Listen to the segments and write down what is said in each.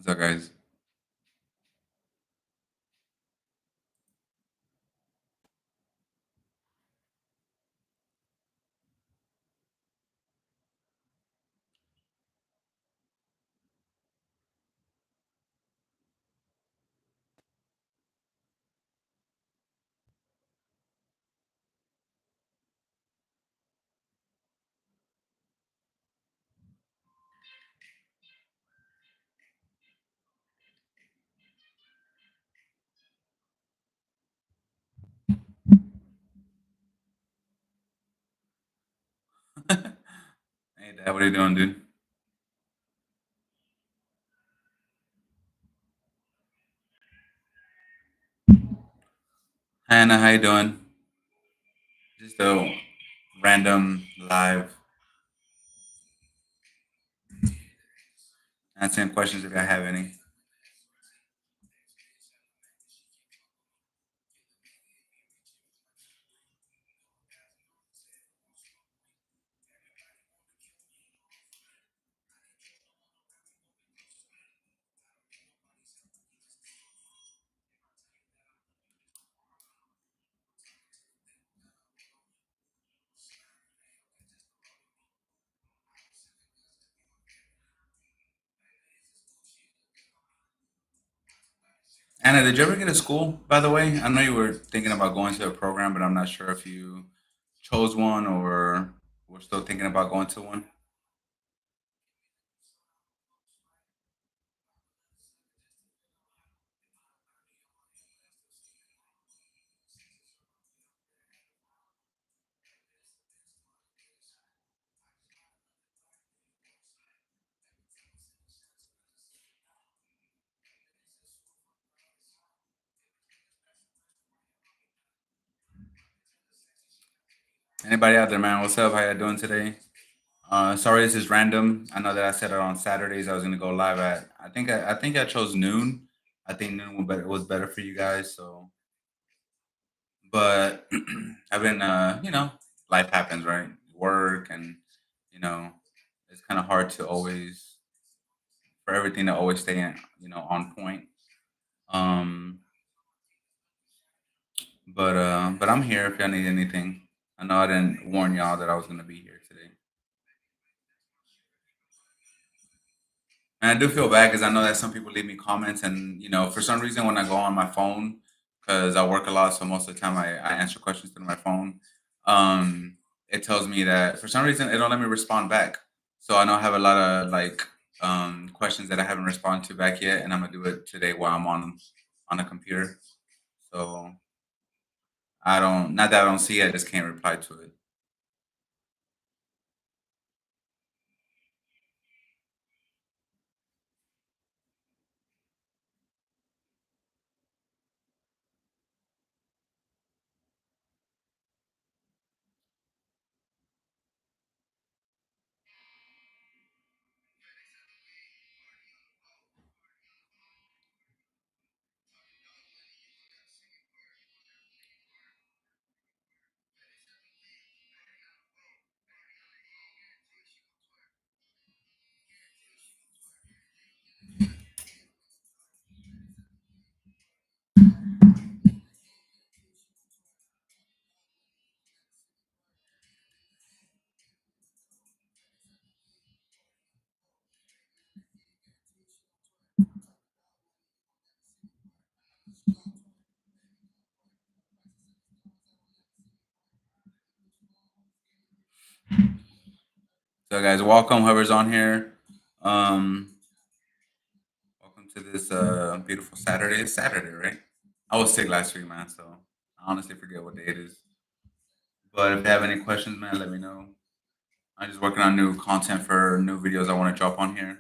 What's up, guys? Hey, Dad, what are you doing, dude? Hannah, how you doing? Just a random live answering questions if I have any. Anna, did you ever get a school, by the way? I know you were thinking about going to a program, but I'm not sure if you chose one or we're still thinking about going to one. Anybody out there, man? What's up? How you doing today? Sorry, this is random. I know that I said it on Saturdays. I was gonna go live at. I think I chose noon. I think noon was better for you guys. So but I've been life happens, right? Work and you know it's kind of hard to always for everything to always stay on point. um but I'm here if y'all need anything. I know I didn't warn y'all that I was going to be here today, and I do feel bad because I know that some people leave me comments, and for some reason when I go on my phone, because I work a lot, so most of the time I answer questions through my phone. um it tells me that for some reason it don't let me respond back. So I know I have a lot of like questions that I haven't responded to back yet, and I'm gonna do it today while I'm on a computer. So I don't, not that I don't see it, I just can't reply to it. So guys, welcome whoever's on here. um Welcome to this beautiful Saturday. It's Saturday, right? I was sick last week, man, so I honestly forget what day it is. But if you have any questions, man, let me know. I'm just working on new content for new videos I want to drop on here.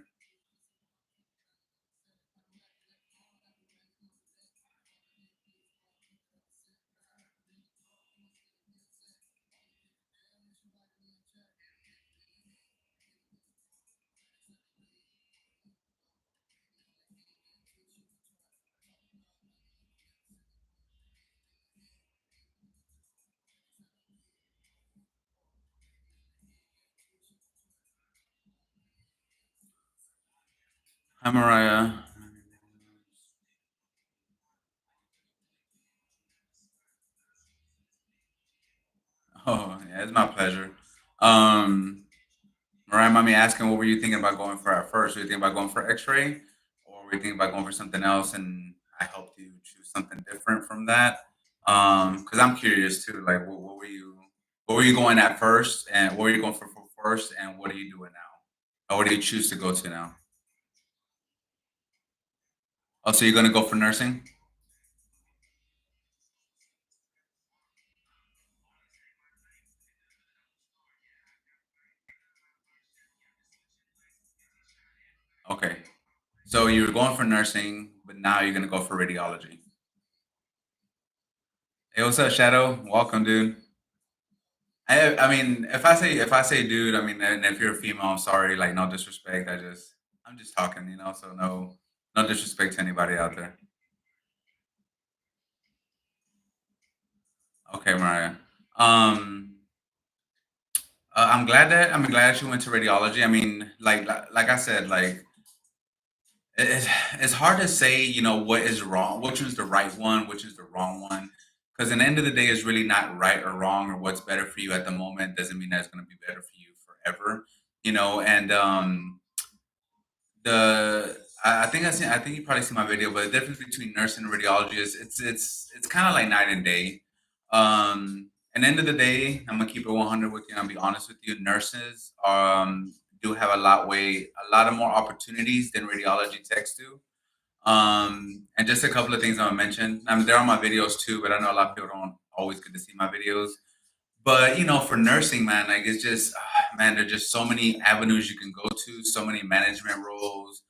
Hi, Mariah. Oh, yeah, it's my pleasure. Um, Mariah, mind me asking, what were you thinking about going for at first? Were you thinking about going for X-ray, or were you thinking about going for something else? And I helped you choose something different from that. Because I'm curious too. Like, what were you going at first, and what were you going for first, and what are you doing now? Or what do you choose to go to now? Oh, so you're gonna go for nursing? Okay. So you were going for nursing, but now you're gonna go for radiology. Hey, what's up, Shadow? Welcome, dude. I mean, if I say dude, I mean, and if you're a female, I'm sorry, like no disrespect. I'm just talking, so no disrespect to anybody out there. Okay, Mariah. Um, I'm glad that you went to radiology. I mean, like I said, like it's it's hard to say, what is wrong, which is the right one, which is the wrong one. Because at the end of the day, it's really not right or wrong, or what's better for you at the moment doesn't mean that it's going to be better for you forever. And I think you probably see my video, but the difference between nursing and radiology is it's kind of like night and day. At the end of the day, I'm gonna keep it 100 with you. And I'll be honest with you. Nurses do have a lot of more opportunities than radiology techs do. And just a couple of things I'm gonna mention. I mean, they're on my videos too, but I know a lot of people don't always get to see my videos. But for nursing, man, like it's just man, there's just so many avenues you can go to, so many management roles.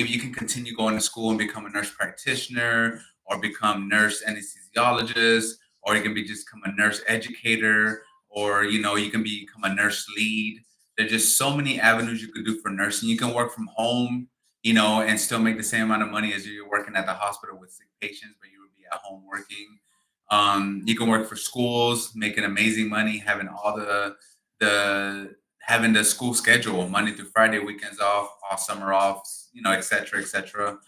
If you can continue going to school and become a nurse practitioner or become nurse anesthesiologist, or you can just become a nurse educator, or you can become a nurse lead. There's just so many avenues you could do for nursing. You can work from home, and still make the same amount of money as you're working at the hospital with sick patients, but you would be at home working. You can work for schools, making amazing money, having the having the school schedule Monday through Friday, weekends off, all summer off, et cetera, et cetera.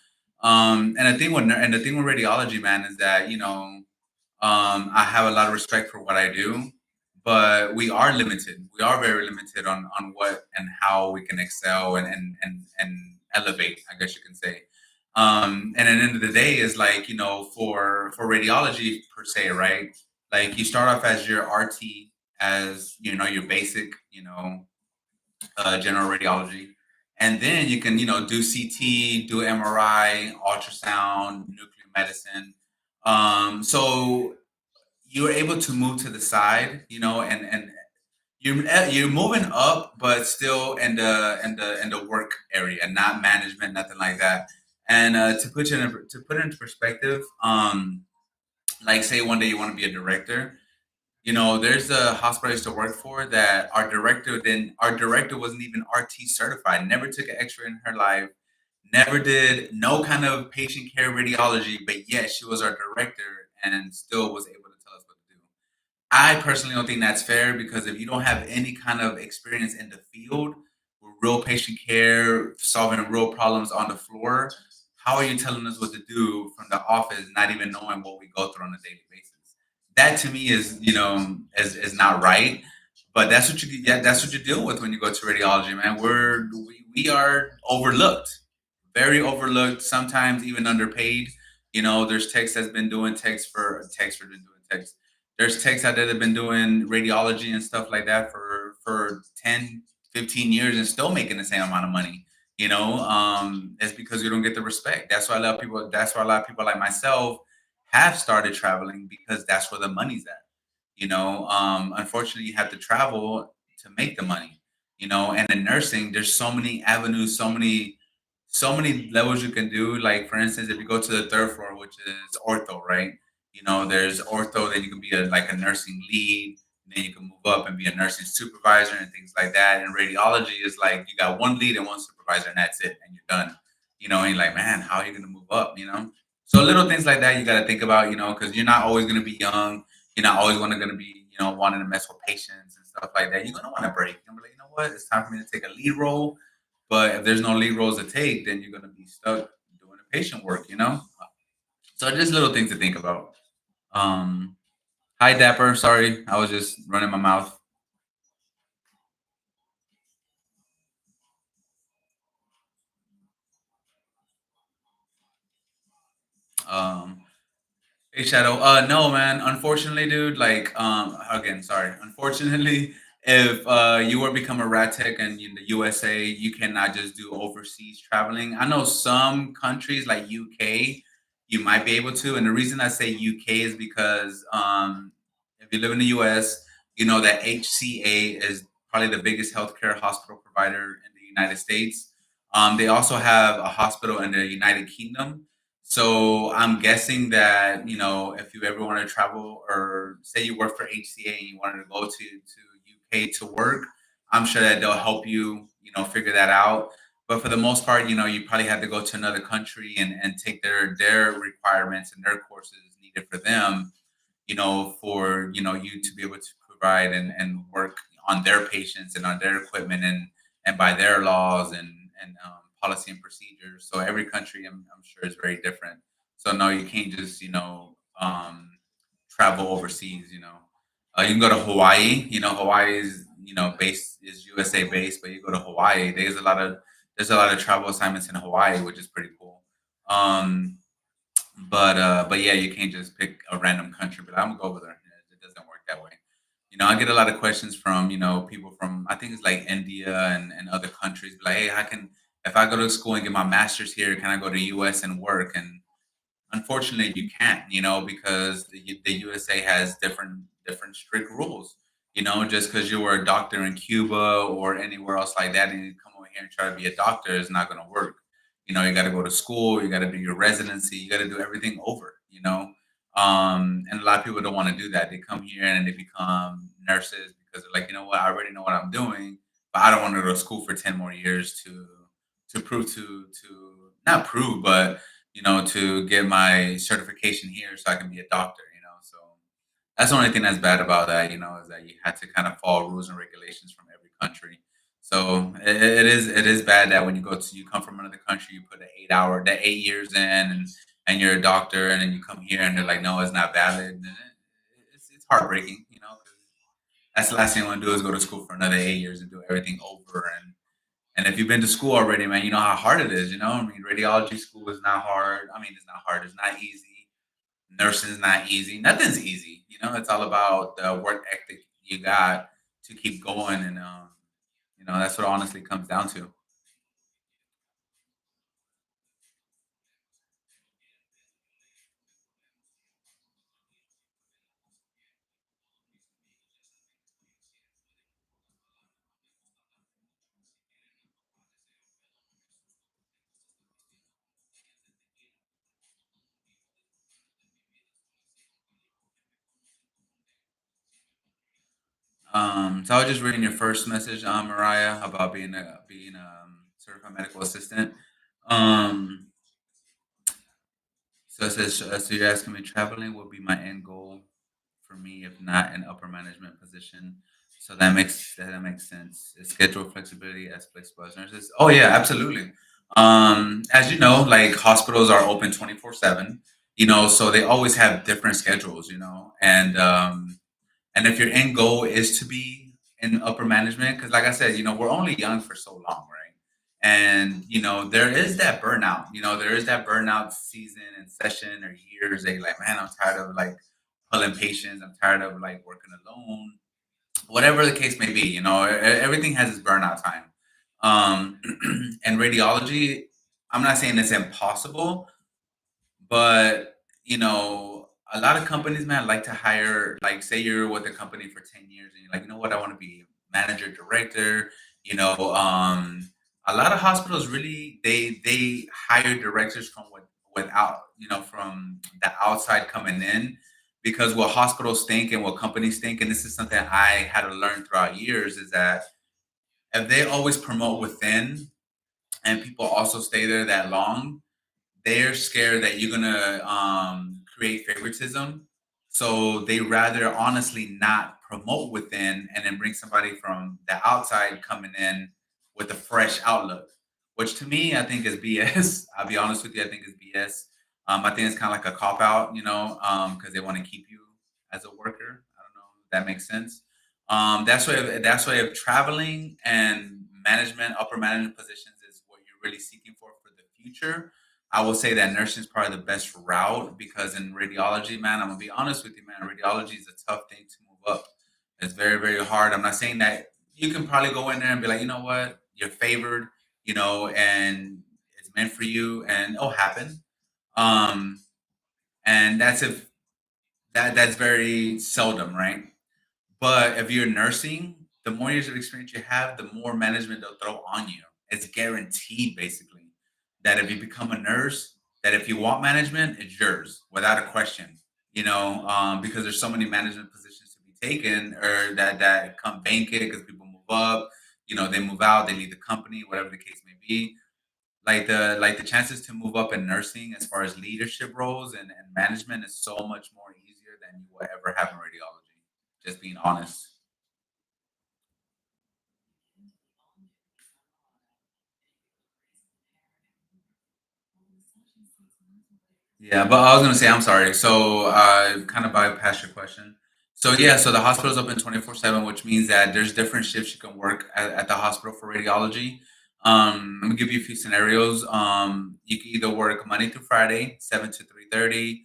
And the thing with radiology, man, is that I have a lot of respect for what I do, but we are limited. We are very limited on what and how we can excel and elevate, I guess you can say. And at the end of the day, is like for radiology per se, right? Like you start off as your RT, as your basic, general radiology, and then you can do CT, do MRI, ultrasound, nuclear medicine. So you're able to move to the side, and you're moving up, but still in the work area, not management, nothing like that. And to put it into perspective, like say one day you want to be a director. There's a hospital I used to work for that our director wasn't even RT certified, never took an X-ray in her life, never did no kind of patient care radiology, but yet she was our director and still was able to tell us what to do. I personally don't think that's fair, because if you don't have any kind of experience in the field with real patient care, solving real problems on the floor, how are you telling us what to do from the office, not even knowing what we go through on a daily basis? That to me is not right. But that's what you deal with when you go to radiology, man. We are overlooked, very overlooked, sometimes even underpaid. There's techs that's been doing techs for been doing techs. There's techs out there that have been doing radiology and stuff like that for 10, 15 years and still making the same amount of money. It's because you don't get the respect. That's why a lot of people like myself have started traveling, because that's where the money's at. Unfortunately, you have to travel to make the money. And in nursing, there's so many avenues, so many levels you can do. Like for instance, if you go to the third floor, which is ortho, right? There's ortho, then you can be like a nursing lead, and then you can move up and be a nursing supervisor and things like that. And radiology is like you got one lead and one supervisor, and that's it, and you're done. And you're like, man, how are you gonna move up? So little things like that you got to think about, because you're not always gonna be young. You're not always gonna be, wanting to mess with patients and stuff like that. You're gonna want to break. You're gonna be like, you know what? It's time for me to take a lead role. But if there's no lead roles to take, then you're gonna be stuck doing the patient work. So just little things to think about. Um, Hi, Dapper. Sorry, I was just running my mouth. Um, Hey Shadow. No, man. Unfortunately, dude. Like, again, sorry. Unfortunately, if you were to become a rat tech and in the USA, you cannot just do overseas traveling. I know some countries like UK, you might be able to, and the reason I say UK is because if you live in the US, you know that HCA is probably the biggest healthcare hospital provider in the United States. They also have a hospital in the United Kingdom, so I'm guessing that, if you ever want to travel or say you work for HCA and you wanted to go to UK to work, I'm sure that they'll help you, figure that out. But for the most part, you probably have to go to another country and take their requirements and their courses needed for them, for you to be able to provide and work on their patients and on their equipment and by their laws and policy and procedures. So every country, I'm sure, is very different. So no, you can't just travel overseas. You can go to Hawaii. Hawaii is based is USA based, but you go to Hawaii. There's a lot of travel assignments in Hawaii, which is pretty cool. Um, but yeah, you can't just pick a random country. But I'm gonna go over there. It doesn't work that way. I get a lot of questions from people from I think it's like India and other countries. Like, hey, how can if I go to school and get my master's here, can I go to US and work? And unfortunately, you can't, because the USA has different strict rules. Just because you were a doctor in Cuba or anywhere else like that, and you come over here and try to be a doctor is not going to work. You got to go to school, you got to do your residency, you got to do everything over. And a lot of people don't want to do that. They come here and they become nurses because they're like, you know what, I already know what I'm doing, but I don't want to go to school for 10 more years to prove to not prove, but to get my certification here so I can be a doctor. So that's the only thing that's bad about that, is that you had to kind of follow rules and regulations from every country. So it is bad that when you come from another country, you put the 8 years in and you're a doctor and then you come here and they're like, no, it's not valid. And it's heartbreaking, 'cause that's the last thing I want to do is go to school for another 8 years and do everything over. And if you've been to school already, man, you know how hard it is. I mean, radiology school is not hard. I mean, it's not hard. It's not easy. Nursing is not easy. Nothing's easy. It's all about the work ethic you got to keep going, and that's what it honestly comes down to. So I was just reading your first message, Mariah, about being a certified medical assistant. Um, so it says, so you're asking me traveling would be my end goal for me, if not an upper management position. So that makes sense. Is schedule flexibility as flexible as nurses? Oh yeah, absolutely. As you know, like hospitals are open 24/7. So they always have different schedules. And if your end goal is to be in upper management, because like I said, we're only young for so long, right? And there is that burnout. There is that burnout season and session or years that you're like, man, I'm tired of like pulling patients. I'm tired of like working alone. Whatever the case may be, everything has its burnout time. Um, and radiology, I'm not saying it's impossible, but a lot of companies, man, like to hire, like, say you're with a company for 10 years and you're like, you know what, I want to be manager, director. You know, a lot of hospitals really they hire directors from without, from the outside coming in, because what hospitals think and what companies think, and this is something I had to learn throughout years, is that if they always promote within and people also stay there that long, they're scared that you're gonna create favoritism. So they rather honestly not promote within and then bring somebody from the outside coming in with a fresh outlook, which to me I think is BS. I'll be honest with you, I think it's BS. I think it's kind of like a cop out, because they want to keep you. as a worker. I don't know if that makes sense. That's why if traveling and management, upper management positions is what you're really seeking for the future. I will say that nursing is probably the best route because in radiology, man, I'm gonna be honest with you, man. Radiology is a tough thing to move up. It's very, very hard. I'm not saying that you can probably go in there and be like, you know what, you're favored, and it's meant for you, and it'll happen. Um, and that's very seldom, right? But if you're nursing, the more years of experience you have, the more management they'll throw on you. It's guaranteed, basically, that if you become a nurse, that if you want management, it's yours without a question. Because there's so many management positions to be taken, or that come vacant because people move up. They move out, they leave the company, whatever the case may be. Like the chances to move up in nursing as far as leadership roles and management is so much more easier than you will ever have in radiology. Just being honest. Yeah, but I was gonna say, I'm sorry. So I kind of bypassed your question. So yeah, so the hospital's open 24/7, which means that there's different shifts you can work at the hospital for radiology. Let me give you a few scenarios. You can either work Monday through Friday, 7 to 3:30.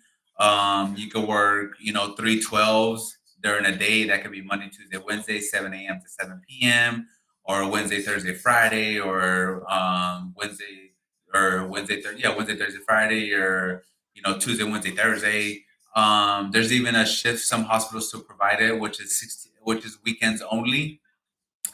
You could work, 3 12s during a day. That could be Monday, Tuesday, Wednesday, 7 a.m. to 7 p.m., or Wednesday, Thursday, Friday, or Wednesday, Thursday, Friday, or Tuesday, Wednesday, Thursday. There's even a shift some hospitals still provide it, which is weekends only,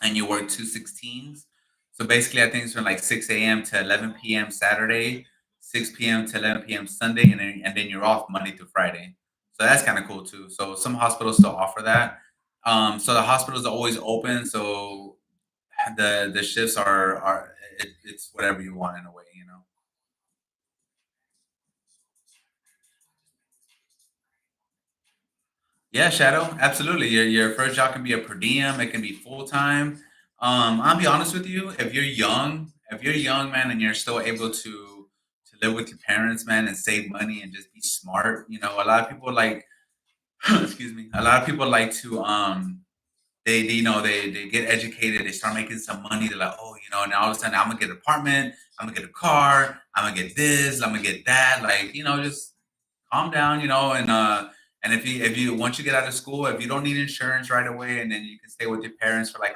and you work 2 16s. So basically, I think it's from like 6 a.m. to 11 p.m. Saturday, 6 p.m. to 11 p.m. Sunday, and then you're off Monday through Friday. So that's kind of cool too. So some hospitals still offer that. So the hospitals are always open. So the shifts it's whatever you want in a way. Yeah, Shadow, absolutely. Your first job can be a per diem, it can be full time. I'll be honest with you, if you're young, man, and you're still able to live with your parents, man, and save money and just be smart, a lot of people like excuse me, a lot of people like to they get educated, they start making some money, they're like, oh, and all of a sudden I'm gonna get an apartment, I'm gonna get a car, I'm gonna get this, I'm gonna get that, like, just calm down, and if you once you get out of school, if you don't need insurance right away, and then you can stay with your parents for like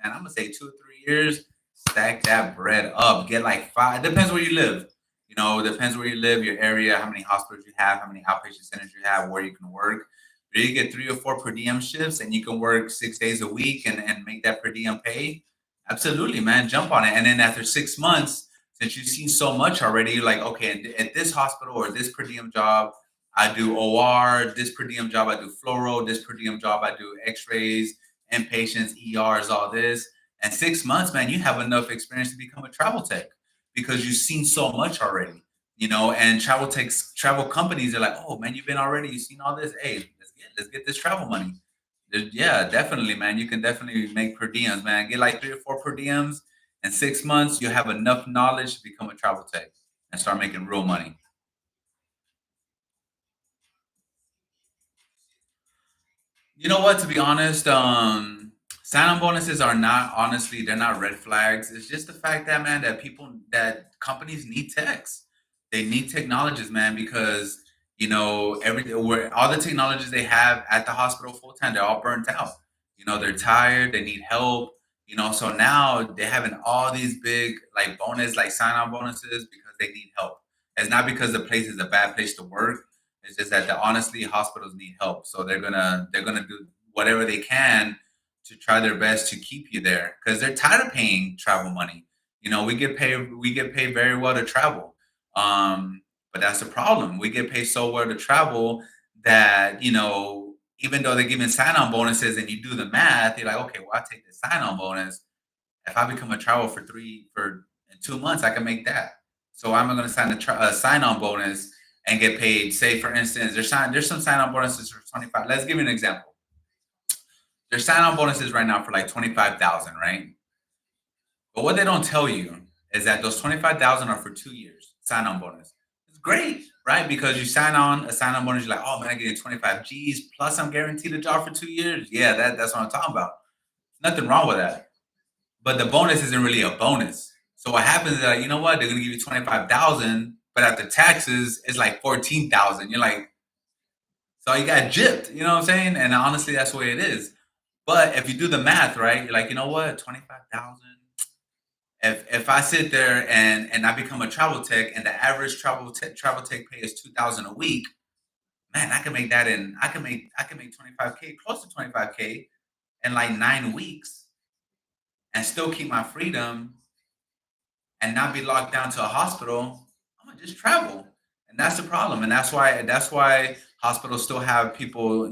man, I'm gonna say 2 or 3 years, stack that bread up. Get like five. Depends where you live. Depends where you live, your area, how many hospitals you have, how many outpatient centers you have, where you can work. But you get 3 or 4 per diem shifts, and you can work 6 days a week and make that per diem pay. Absolutely, man, jump on it. And then after 6 months, since you've seen so much already, you're like, okay, at this hospital or this per diem job, I do OR. This per diem job, I do fluoro. This per diem job, I do X-rays, inpatients, ERs, all this. And 6 months, man, you have enough experience to become a travel tech because you've seen so much already. And travel companies are like, oh man, you've been already, you've seen all this. Hey, let's get this travel money. Yeah, definitely, man. You can definitely make per diems, man. Get like 3 or 4 per diems. In 6 months, you have enough knowledge to become a travel tech and start making real money. You know what? To be honest, sign-on bonuses are not honestly, they're not red flags. It's just the fact that, man, that companies need techs. They need technologists, man, because where all the technologies they have at the hospital full time, they're all burnt out. They're tired. They need help. So now they're having all these big like like sign-on bonuses because they need help. It's not because the place is a bad place to work. It's just that honestly, hospitals need help, so they're gonna do whatever they can to try their best to keep you there because they're tired of paying travel money. We get paid very well to travel, but that's the problem. We get paid so well to travel that even though they're giving sign-on bonuses and you do the math, you're like, okay, well, I take the sign-on bonus. If I become a travel for in 2 months, I can make that. So I'm going to sign a sign-on bonus and get paid. Say, for instance, there's some sign-on bonuses for 25. Let's give you an example. There's sign-on bonuses right now for like 25,000, right? But what they don't tell you is that those 25,000 are for 2 years sign-on bonus. It's great. right? Because you sign on a sign on bonus, you're like, oh man, I get 25 G's plus I'm guaranteed a job for 2 years. Yeah, that's what I'm talking about. Nothing wrong with that. But the bonus isn't really a bonus. So what happens is that, you know what, they're gonna give you 25,000, but after taxes, it's like 14,000. You're like, so you got gypped, you know what I'm saying? And honestly, that's the way it is. But if you do the math, right, you're like, you know what, 25,000. If I sit there and I become a travel tech and the average travel tech pay is 2,000 a week, man, I can make that in I can make 25K, close to 25K in like 9 weeks and still keep my freedom and not be locked down to a hospital. I'm gonna just travel. And that's the problem. And that's why hospitals still have people,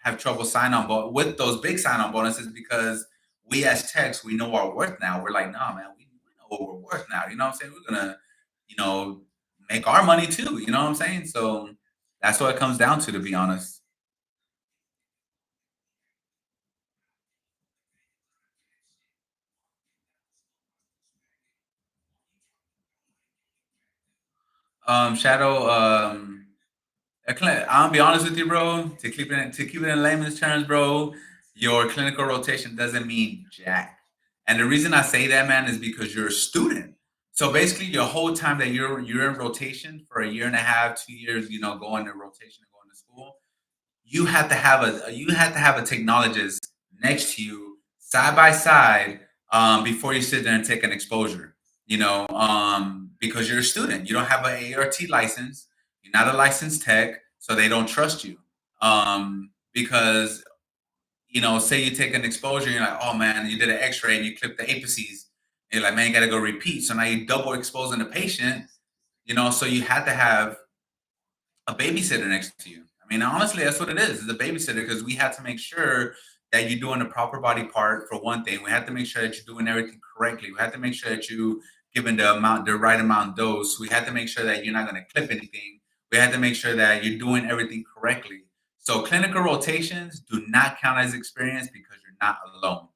have trouble sign on but with those big sign on bonuses because we as techs, we know our worth now. We're like, nah, man, we know what we're worth now. You know what I'm saying? We're gonna, you know, make our money too. You know what I'm saying? So that's what it comes down to be honest. Shadow, I'll be honest with you, bro. To keep it in layman's terms, bro, your clinical rotation doesn't mean jack. And the reason I say that, man, is because you're a student. So basically, your whole time that you're in rotation for a year and a half, 2 years, going to rotation and going to school, you have to have a technologist next to you side by side before you sit there and take an exposure. Because you're a student, you don't have an ART license, you're not a licensed tech, so they don't trust you. Because say you take an exposure, you're like, oh man, you did an X-ray and you clipped the apices. And you're like, man, you got to go repeat. So now you double exposing the patient. So you had to have a babysitter next to you. I mean, honestly, that's what it is. It's a babysitter because we have to make sure that you're doing the proper body part for one thing. We have to make sure that you're doing everything correctly. We have to make sure that you giving the right amount dose. We have to make sure that you're not going to clip anything. We have to make sure that you're doing everything correctly. So clinical rotations do not count as experience because you're not alone.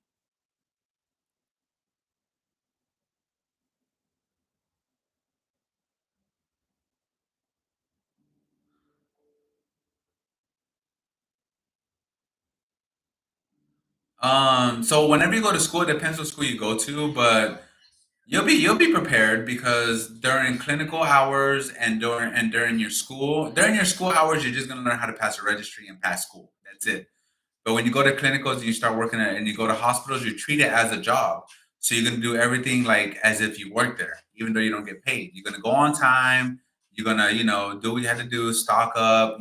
So whenever you go to school, it depends what school you go to, but you'll be prepared because during clinical hours and during your school hours, you're just gonna learn how to pass a registry and pass school. That's it. But when you go to clinicals and you start working and you go to hospitals, you treat it as a job. So you're gonna do everything like as if you work there, even though you don't get paid. You're gonna go on time. You're gonna, do what you have to do, stock up.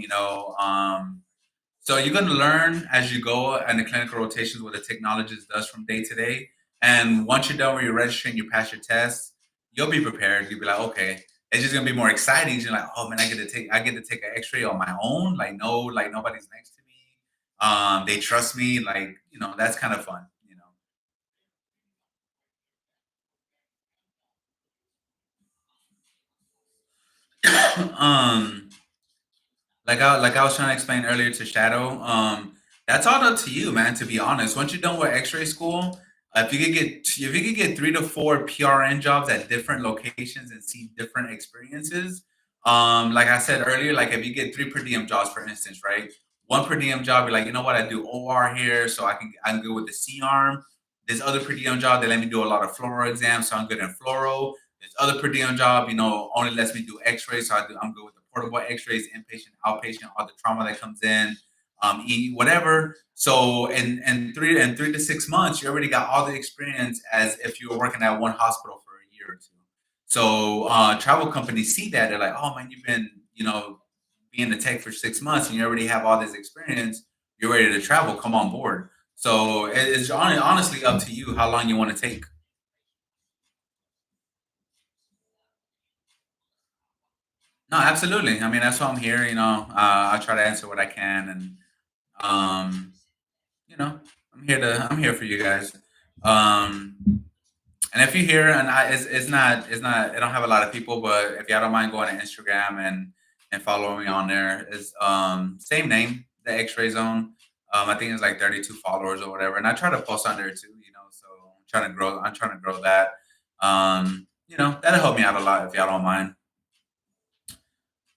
So you're going to learn as you go and the clinical rotations what the technologist does from day to day. And once you're done with your registering, you pass your test, you'll be prepared. You'll be like, okay, it's just gonna be more exciting. You're like, oh man, I get to take an X-ray on my own. Like no, like nobody's next to me. They trust me. Like that's kind of fun. um, like I was trying to explain earlier to Shadow, that's all up to you, man. To be honest, once you're done with X-ray school, if you could get 3 to 4 PRN jobs at different locations and see different experiences, like I said earlier, like if you get 3 per diem jobs, for instance, right? One per diem job, you're like, you know what, I do OR here, so I can go with the C arm. This other per diem job, they let me do a lot of fluoro exams, so I'm good in fluoro. This other per diem job, only lets me do X-rays, so I'm good with the portable X-rays, inpatient, outpatient, all the trauma that comes in, whatever. So in 3 to 6 months, you already got all the experience as if you were working at one hospital for a year or two. So travel companies see that they're like, oh man, you've been being a tech for 6 months and you already have all this experience. You're ready to travel. Come on board. So it's honestly up to you how long you want to take. No, absolutely. I mean, that's why I'm here. I try to answer what I can, and um, you know, I'm here for you guys. Um, and if you're here, and I don't have a lot of people, but if y'all don't mind going to Instagram and following me on there, is same name, the X-Ray Zone. I think it's like 32 followers or whatever, and I try to post on there too. So I'm trying to grow. I'm trying to grow that. That'll help me out a lot if y'all don't mind.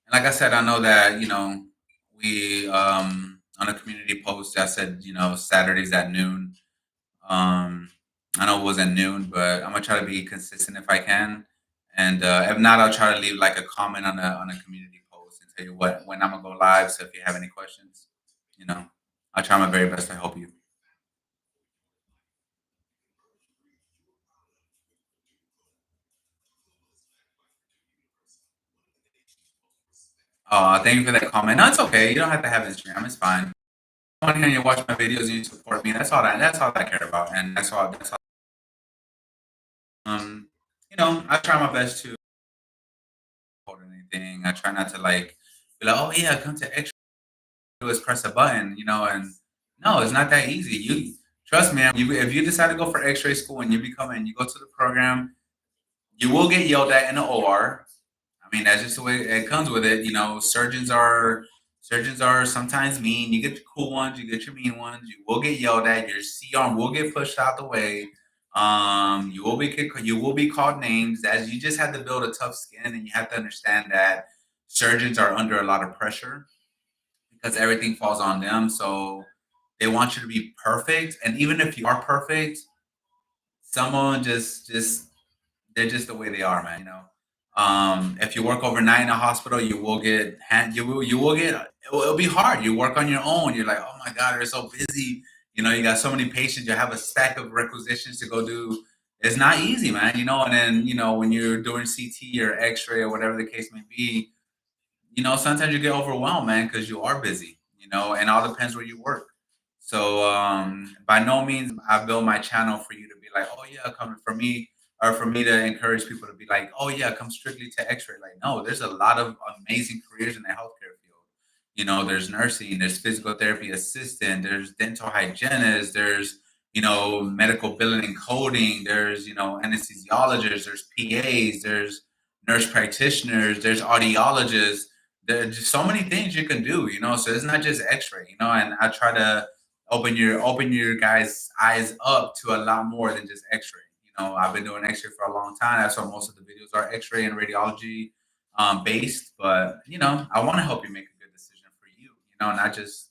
And like I said, I know that we on a community post I said Saturdays at noon. Um, I know it wasn't noon, but I'm gonna try to be consistent if I can. And if not, I'll try to leave like a comment on a community post and tell you what when I'm gonna go live. So if you have any questions, you know, I'll try my very best to help you. Thank you for that comment. No, it's okay. You don't have to have Instagram. It's fine. I want to hear you watch my videos and you support me. That's all I care about, and that's all. Um, I try my best to support anything. I try not to like be like, oh yeah, come to X do is press a button, and no, it's not that easy. You trust me, if you decide to go for X-ray school and you go to the program, you will get yelled at in the OR. I mean, that's just the way it comes with it. Surgeons are sometimes mean. You get the cool ones, you get your mean ones. You will get yelled at. Your C arm will get pushed out the way. You will be called names. As you just have to build a tough skin, and you have to understand that surgeons are under a lot of pressure because everything falls on them. So they want you to be perfect, and even if you are perfect, someone just they're just the way they are, man. If you work overnight in a hospital, you will get you will get it'll be hard. You work on your own. You're like, oh my god, they're so busy. You got so many patients. You have a stack of requisitions to go do. It's not easy, man. And then when you're doing CT or X-ray or whatever the case may be, sometimes you get overwhelmed, man, because you are busy, and all depends where you work. So by no means I build my channel for you to be like, oh yeah, come for me, or for me to encourage people to be like, oh yeah, come strictly to X-ray. Like, no, there's a lot of amazing careers in the healthcare field. There's nursing, there's physical therapy assistant, there's dental hygienist, there's medical billing and coding, there's anesthesiologists, there's PAs, there's nurse practitioners, there's audiologists. There's just so many things you can do, so it's not just X-ray, and I try to open your guys' eyes up to a lot more than just X-ray. I've been doing X-ray for a long time. That's why most of the videos are X-ray and radiology based. But I want to help you make a good decision for you. Not just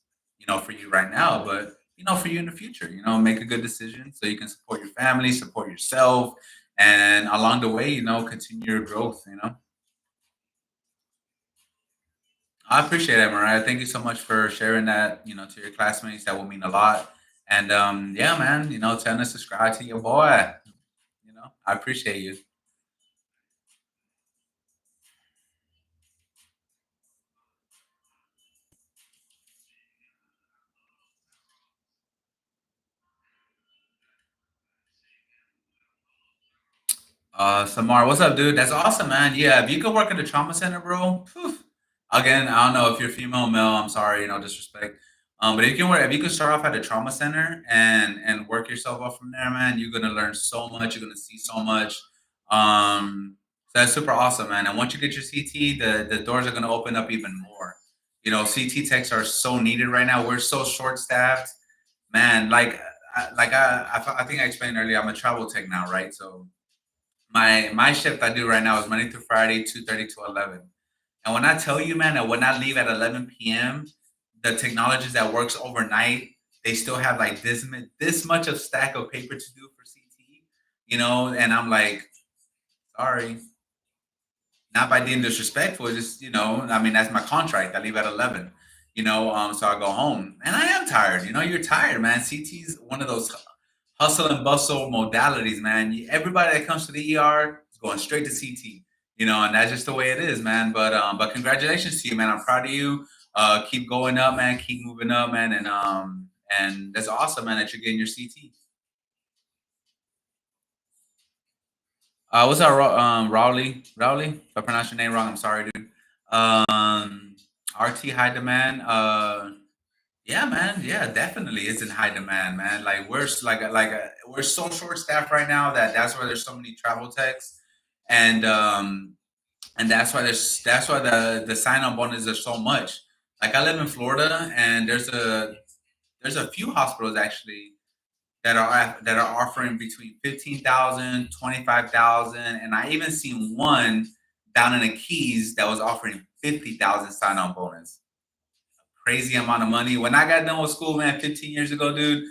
for you right now, but for you in the future. Make a good decision so you can support your family, support yourself, and along the way, continue your growth. I appreciate it, Mariah. Thank you so much for sharing that, to your classmates. That will mean a lot. And yeah, man, tell them to subscribe to your boy. I appreciate you. Samar, what's up, dude? That's awesome, man. Yeah, if you could work at a trauma center, bro. Phew. Again, I don't know if you're female or male. I'm sorry, no disrespect. But if you could start off at a trauma center and work yourself up from there, man, you're gonna learn so much. You're gonna see so much. So that's super awesome, man. And once you get your CT, the doors are gonna open up even more. CT techs are so needed right now. We're so short staffed, man. I think I explained earlier. I'm a travel tech now, right? So my shift I do right now is Monday through Friday, 2:30 to 11. And when I tell you, man, that when I leave at 11 p.m., the technologist that works overnight, they still have like this much of stack of paper to do for CT, and I'm like, sorry, not by being disrespectful, just I mean that's my contract. I leave at 11, so I go home, and I am tired. You're tired, man. CT's one of those hustle and bustle modalities, man. Everybody that comes to the ER is going straight to CT, and that's just the way it is, man. But congratulations to you, man. I'm proud of you. Keep going up, man. Keep moving up, man. And that's awesome, man, that you're getting your CT. What's up, Rowley? Rowley? If I pronounce your name wrong, I'm sorry, dude. RT high demand. Yeah, man. Yeah, definitely, it's in high demand, man. Like we're so short staffed right now that's why there's so many travel techs, and that's why the sign on bonus are so much. Like I live in Florida, and there's a few hospitals actually that are offering between 15,000, 25,000, and I even seen one down in the Keys that was offering 50,000 sign-on bonus. Crazy amount of money. When I got done with school, man, 15 years ago, dude,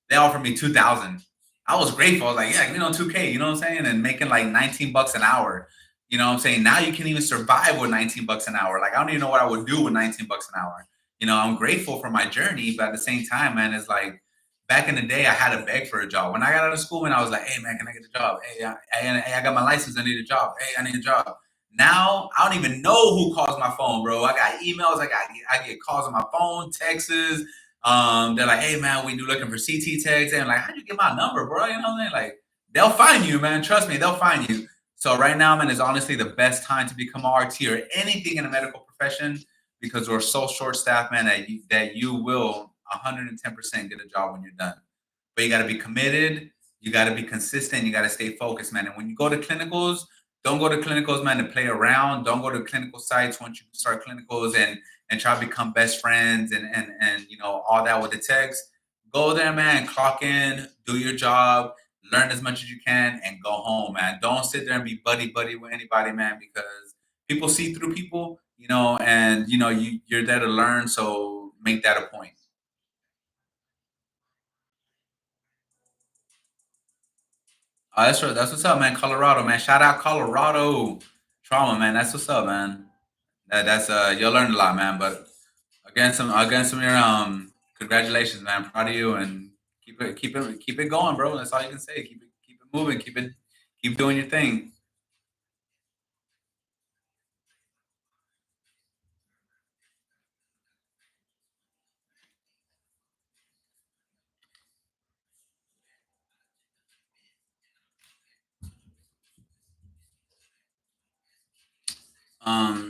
they offered me 2,000. I was grateful. I was like, yeah, 2K, you know what I'm saying? And making like 19 bucks an hour. You know what I'm saying? Now you can even survive with 19 bucks an hour. Like, I don't even know what I would do with 19 bucks an hour. I'm grateful for my journey, but at the same time, man, it's like back in the day, I had to beg for a job. When I got out of school, and I was like, hey, man, can I get a job? Hey, I got my license. I need a job. Hey, I need a job. Now I don't even know who calls my phone, bro. I got emails. I get calls on my phone, texts. They're like, "Hey, man, we do looking for CT techs." And I'm like, "How'd you get my number, bro?" You know what I'm saying? Like, they'll find you, man. Trust me, they'll find you. So right now, man, is honestly the best time to become a RT or anything in the medical profession because we're so short staffed, man, that you will 110% get a job when you're done. But you got to be committed. You got to be consistent. You got to stay focused, man. And when you go to clinicals, don't go to clinicals, man, to play around. Don't go to clinical sites once you start clinicals and try to become best friends and all that with the techs. Go there, man. Clock in, do your job, learn as much as you can, and go home, man. Don't sit there and be buddy buddy with anybody, man, because people see through people, and you're there to learn. So make that a point. That's right. That's what's up, man. Colorado, man. Shout out Colorado. Trauma, man. That's what's up, man. That's you'll learn a lot, man. But again, some your congratulations, man. Proud of you, and keep it going, bro. That's all you can say. Keep it moving. Keep doing your thing.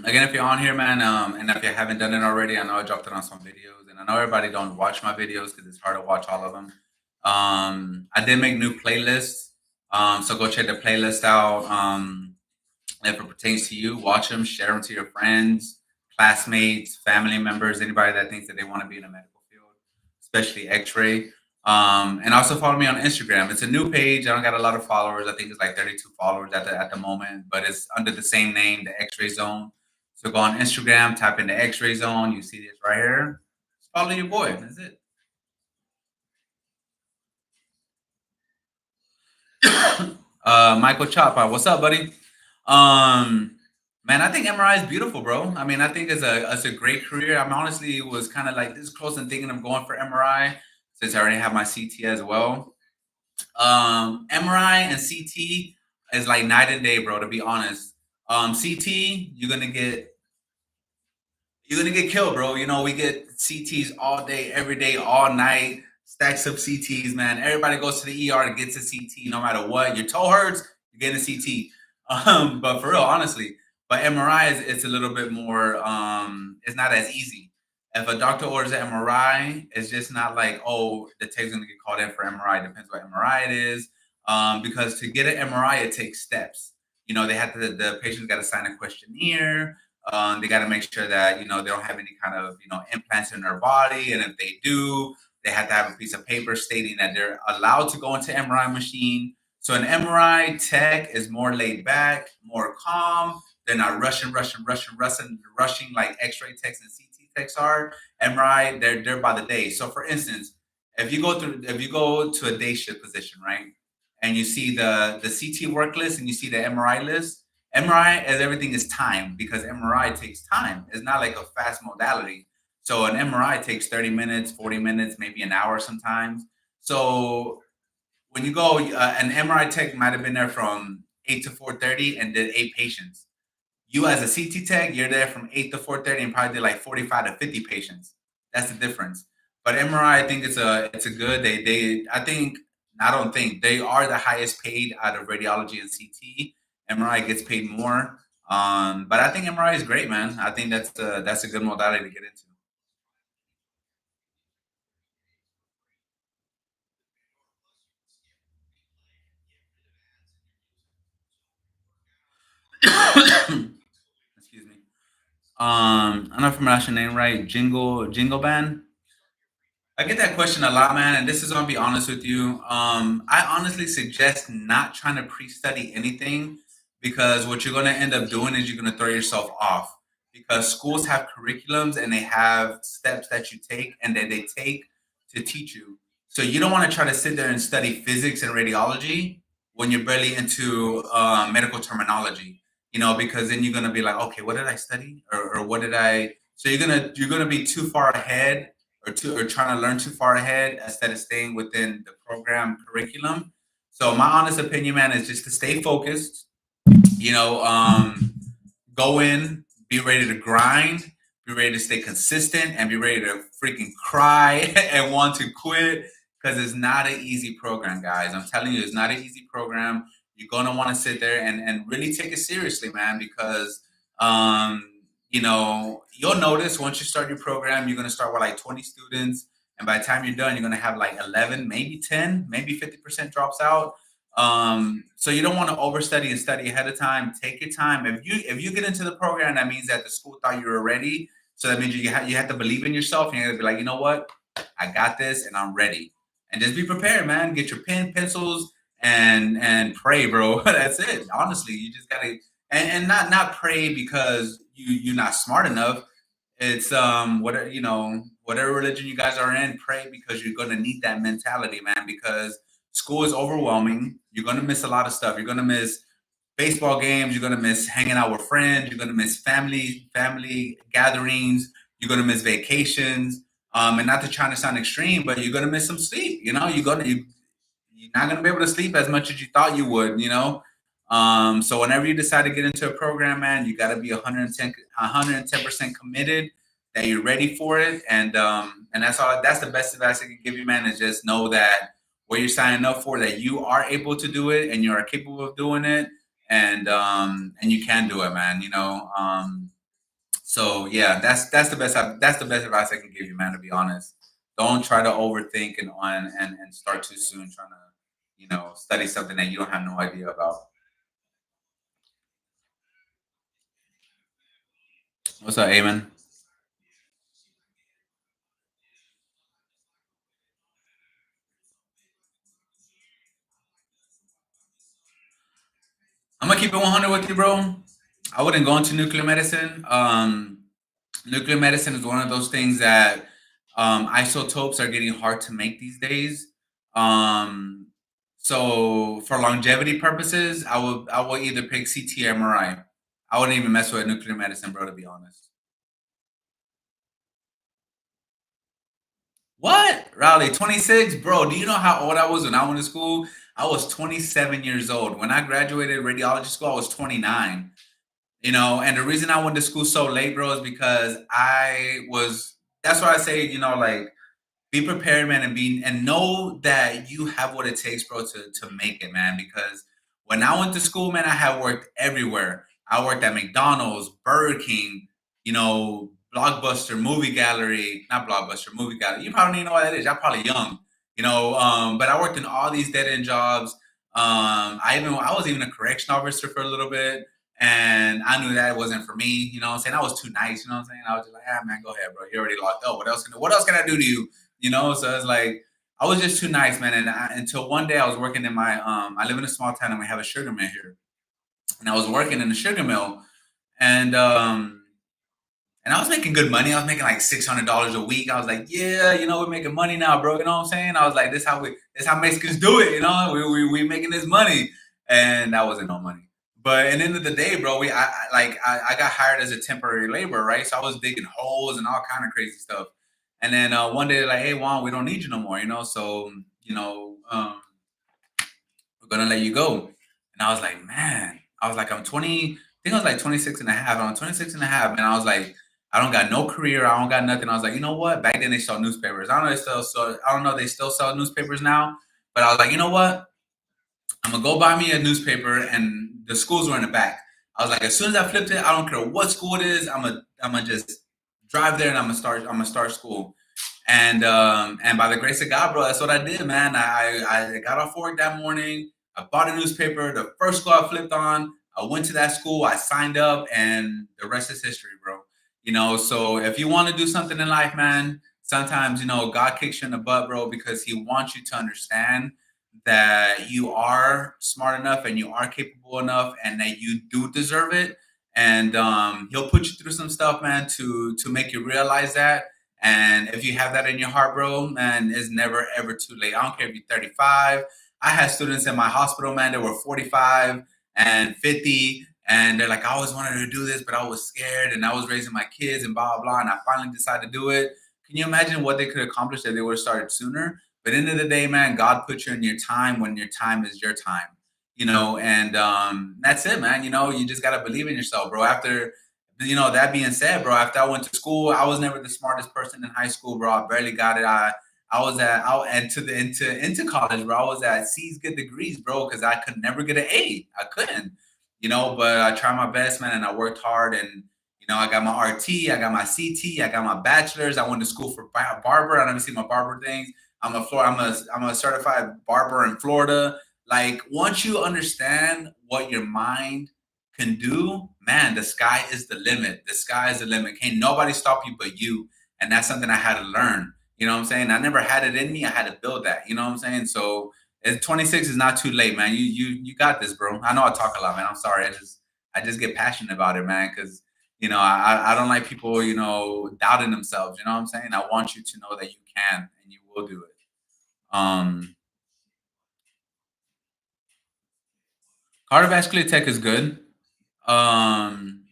Again, if you're on here, man, and if you haven't done it already, I know I dropped it on some videos, and I know everybody don't watch my videos because it's hard to watch all of them. I did make new playlists, so go check the playlist out. If it pertains to you, watch them, share them to your friends, classmates, family members, anybody that thinks that they want to be in the medical field, especially X-ray. And also follow me on Instagram. It's a new page. I don't got a lot of followers. I think it's like 32 followers at the moment, but it's under the same name, the X-ray Zone. So go on Instagram, type in the X-ray Zone. You see this right here. Just follow your boy. That's it. Michael Chapa, what's up, buddy? Um, Man, I think MRI is beautiful, bro. I mean, I think it's a great career. I'm honestly was kind of like this close and thinking of going for MRI since I already have my CT as well. MRI and CT is like night and day, bro. To be honest, CT you're gonna get killed, bro. We get CTs all day, every day, all night. Stacks of CTs, man. Everybody goes to the ER to get to CT, no matter what. Your toe hurts, you're getting a CT. But for real, honestly, but MRI is it's a little bit more. It's not as easy. If a doctor orders an MRI, it's just not like, oh, the tech's gonna get called in for MRI. Depends what MRI it is. Because to get an MRI, it takes steps. They have to. The patient's got to sign a questionnaire. They got to make sure that they don't have any kind of implants in their body, and if they do, they have to have a piece of paper stating that they're allowed to go into MRI machine. So an MRI tech is more laid back, more calm. They're not rushing like X-ray techs and CT techs are. MRI, they're by the day. So for instance, if you go to a day shift position, right, and you see the CT work list and you see the MRI list, MRI as everything is time because MRI takes time. It's not like a fast modality. So an MRI takes 30 minutes, 40 minutes, maybe an hour sometimes. So when you go, an MRI tech might have been there from 8 to 4:30 and did 8 patients. You as a CT tech, you're there from 8 to 4:30 and probably did like 45 to 50 patients. That's the difference. But MRI, I think it's a good. I don't think they are the highest paid out of radiology and CT. MRI gets paid more. But I think MRI is great, man. I think that's a good modality to get into. Excuse me. I don't know if I'm pronouncing your name right. Jingle Band. I get that question a lot, man, and this is gonna be honest with you. I honestly suggest not trying to pre-study anything because what you're gonna end up doing is you're gonna throw yourself off. because schools have curriculums and they have steps that you take and that they take to teach you. So you don't want to try to sit there and study physics and radiology when you're barely into medical terminology, because then you're gonna be like, okay, what did I study, or what did I? So you're gonna be too far ahead, or trying to learn too far ahead instead of staying within the program curriculum. So my honest opinion, man, is just to stay focused. You know, go in, be ready to grind, be ready to stay consistent, and be ready to freaking cry and want to quit, because it's not an easy program, guys. I'm telling you, it's not an easy program. You're gonna want to sit there and really take it seriously, man, because you'll notice once you start your program, you're gonna start with like 20 students, and by the time you're done, you're gonna have like 11, maybe 10, maybe 50% drops out. So you don't want to overstudy and study ahead of time. Take your time. If you get into the program, that means that the school thought you were ready. So that means you have to believe in yourself, and you have to be like, you know what, I got this, and I'm ready. And just be prepared, man. Get your pen, pencils, and pray, bro. That's it. Honestly, you just gotta, and not pray because you're not smart enough. It's whatever religion you guys are in, pray because you're gonna need that mentality, man. Because school is overwhelming. You're gonna miss a lot of stuff. You're gonna miss baseball games. You're gonna miss hanging out with friends. You're gonna miss family gatherings. You're gonna miss vacations. And not to try to sound extreme, but you're gonna miss some sleep. You're not gonna be able to sleep as much as you thought you would. So whenever you decide to get into a program, man, you got to be 110% committed that you're ready for it. And that's all. That's the best advice I can give you, man. Is just know that what you're signing up for, that you are able to do it and you are capable of doing it, and you can do it, man. So yeah, that's the best advice I can give you, man. To be honest, don't try to overthink and start too soon trying to study something that you don't have no idea about. What's up, Amen? I'm gonna keep it 100 with you, bro. I wouldn't go into nuclear medicine. Nuclear medicine is one of those things that isotopes are getting hard to make these days. Um, so for longevity purposes, I will either pick CT or MRI. I wouldn't even mess with nuclear medicine, bro. To be honest. What? Riley, 26? Bro, do you know how old I was when I went to school? I was 27 years old. When I graduated radiology school, I was 29. And the reason I went to school so late, bro, is because that's why I say, like, be prepared, man, and know that you have what it takes, bro, to make it, man. Because when I went to school, man, I had worked everywhere. I worked at McDonald's, Burger King, Blockbuster, Movie Gallery, not Blockbuster, Movie Gallery. You probably don't even know what that is. Y'all probably young, but I worked in all these dead end jobs. I was even a correction officer for a little bit, and I knew that it wasn't for me. You know what I'm saying? I was too nice. You know what I'm saying? I was just like, ah, man, go ahead, bro. You already locked up. What else can I do to you? So it's like I was just too nice, man. And until one day I was working in I live in a small town and we have a sugar mill here, and I was working in the sugar mill, and and I was making good money. I was making like $600 a week. I was like, yeah, we're making money now, bro. You know what I'm saying? I was like, this how Mexicans do it. We making this money, and that wasn't no money. But at the end of the day, bro, I got hired as a temporary laborer, right? So I was digging holes and all kind of crazy stuff. And then one day they're like, hey, Juan, we don't need you no more, So we're gonna let you go. And I was like, man, I'm 20, I think I was like 26 and a half. I'm 26 and a half, man. I was like, I don't got no career. I don't got nothing. I was like, you know what? Back then they sold newspapers. I don't know if they still sell newspapers now, but I was like, you know what? I'm gonna go buy me a newspaper, and the schools were in the back. I was like, as soon as I flipped it, I don't care what school it is. I'm gonna just drive there and I'm gonna start school. And by the grace of God, bro, that's what I did, man. I got off work that morning. I bought a newspaper. The first school I flipped on, I went to that school. I signed up, and the rest is history, bro. So if you want to do something in life, man, sometimes God kicks you in the butt, bro, because He wants you to understand that you are smart enough and you are capable enough and that you do deserve it. and he'll put you through some stuff, man, to make you realize that. And if you have that in your heart, bro, man, it's never ever too late. I don't care if you're 35. I had students in my hospital, man, that were 45 and 50, and they're like, I always wanted to do this, but I was scared, and I was raising my kids, and blah blah blah, and I finally decided to do it. Can you imagine what they could accomplish if they would have started sooner? But end of the day, man, God put you in your time when your time is your time, and that's it, man. You just gotta believe in yourself, bro. After that being said, bro, after I went to school, I was never the smartest person in high school, bro. I barely got it. I was at out and to the into college, bro. I was at C's good degrees, bro, because I could never get an A. I couldn't, but I tried my best, man, and I worked hard, and I got my RT, I got my CT, I got my bachelor's. I went to school for barber. I never seen my barber things. I'm a certified barber in Florida. Like, once you understand what your mind can do, man, the sky is the limit. The sky is the limit. Can't nobody stop you but you. And that's something I had to learn. You know what I'm saying? I never had it in me. I had to build that. You know what I'm saying? So 26 is not too late, man. You got this, bro. I know I talk a lot, man. I'm sorry. I just get passionate about it, man, because I don't like people, doubting themselves. You know what I'm saying? I want you to know that you can and you will do it. Cardiovascular tech is good. Um,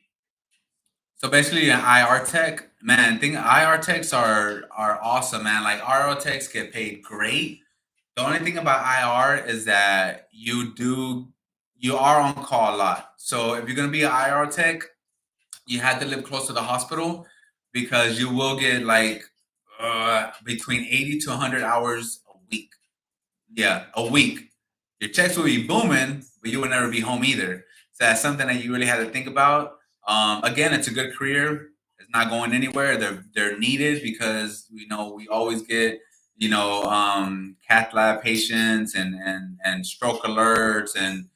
so basically, an IR tech, man, think IR techs are awesome, man. Like, IR techs get paid great. The only thing about IR is that you are on call a lot. So if you're gonna be an IR tech, you have to live close to the hospital because you will get like between 80 to 100 hours a week. Yeah, a week. Your checks will be booming, but you will never be home either. So that's something that you really have to think about. Again, it's a good career. It's not going anywhere. They're needed because we always get cath lab patients and stroke alerts and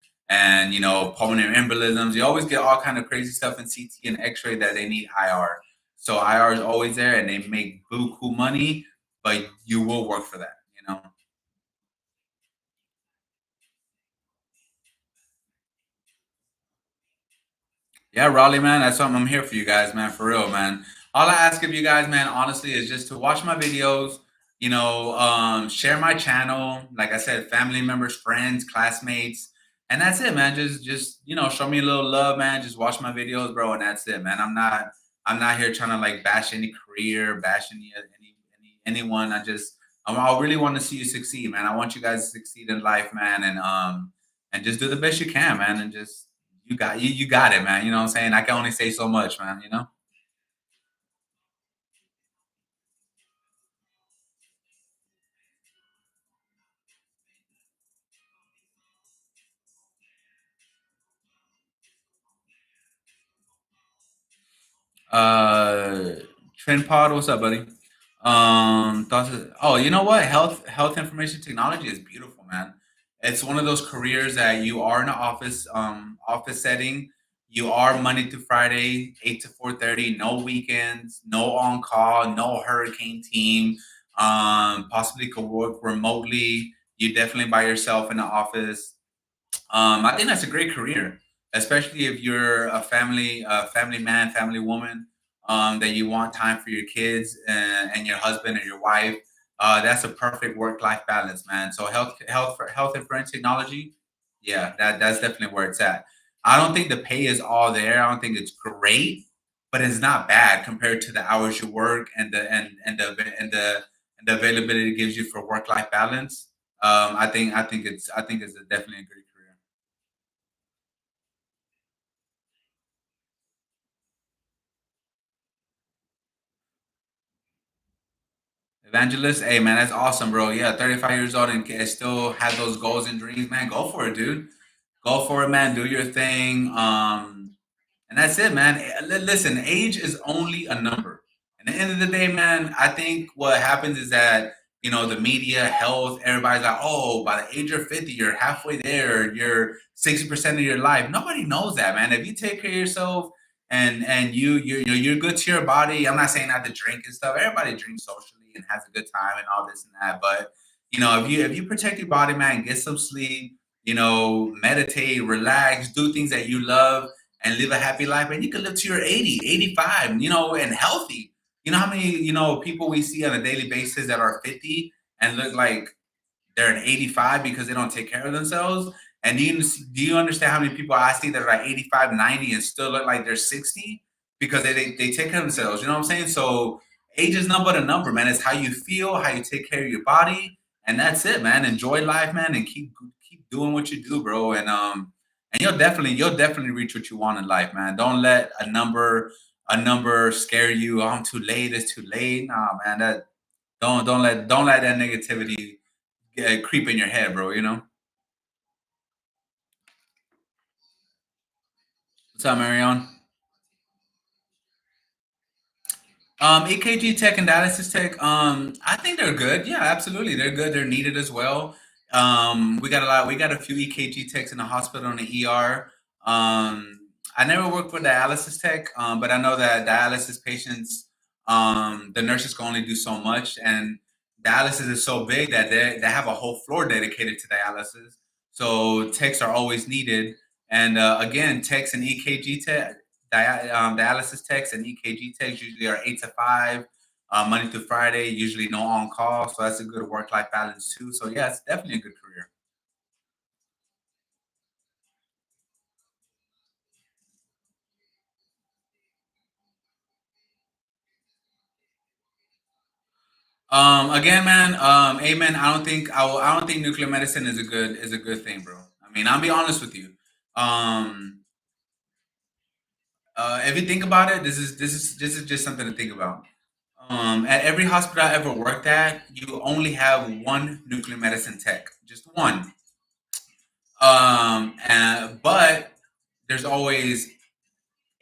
pulmonary embolisms. You always get all kind of crazy stuff in CT and X-ray that they need IR. So IR is always there, and they make buku money, but you will work for that. Yeah, Raleigh, man. That's something I'm here for you guys, man. For real, man. All I ask of you guys, man, honestly, is just to watch my videos. Share my channel. Like I said, family members, friends, classmates, and that's it, man. Just show me a little love, man. Just watch my videos, bro, and that's it, man. I'm not here trying to like bash any career, bash anyone. I really want to see you succeed, man. I want you guys to succeed in life, man, and just do the best you can, man, and just you got it, man. You know what I'm saying? I can only say so much, man. Uh Trend Pod, what's up, buddy? You know what? Health information technology is beautiful, man. It's one of those careers that you are in an office setting. You are Monday to Friday, 8 to 4:30, no weekends, no on call, no hurricane team. Possibly could work remotely. You're definitely by yourself in the office. I think that's a great career, especially if you're a family man, family woman, that you want time for your kids and your husband or your wife. That's a perfect work-life balance, man. So health and friend technology, yeah, that's definitely where it's at. I don't think the pay is all there. I don't think it's great, but it's not bad compared to the hours you work and the availability it gives you for work-life balance. I think it's definitely a great career. Evangelist, hey man, that's awesome, bro. Yeah, 35 years old and can still have those goals and dreams, man. Go for it, dude. Go for it, man. Do your thing. And that's it, man. Listen, age is only a number. At the end of the day, man, I think what happens is that, the media, health, everybody's like, oh, by the age of 50, you're halfway there, you're 60% of your life. Nobody knows that, man. If you take care of yourself and you're good to your body, I'm not saying not to drink and stuff. Everybody drinks socially and has a good time and all this and that. But if you protect your body, man, get some sleep, meditate, relax, do things that you love, and live a happy life, and you can live to your 80, 85, and healthy. You know how many, people we see on a daily basis that are 50 and look like they're an 85 because they don't take care of themselves. And do you understand how many people I see that are like 85, 90 and still look like they're 60 because they take care of themselves? You know what I'm saying? So age is not but a number, man. It's how you feel, how you take care of your body, and that's it, man. Enjoy life, man, and keep doing what you do, bro. And you'll definitely reach what you want in life, man. Don't let a number scare you. Oh, I'm too late. It's too late. Nah, man. Don't let that negativity creep in your head, bro. What's up, Marion? EKG tech and dialysis tech. I think they're good. Yeah, absolutely, they're good. They're needed as well. We got a lot. We got a few EKG techs in the hospital and the ER. I never worked with dialysis tech, but I know that dialysis patients, the nurses can only do so much, and dialysis is so big that they have a whole floor dedicated to dialysis. So techs are always needed. And again, techs and EKG tech dialysis techs and EKG techs usually are 8 to 5, Monday through Friday. Usually no on call, so that's a good work life balance too. So yeah, it's definitely a good career. Again, man, amen. I don't think nuclear medicine is a good thing, bro. I mean, I'll be honest with you. Um, if you think about it, this is just something to think about. At every hospital I ever worked at, you only have one nuclear medicine tech, just one. But there's always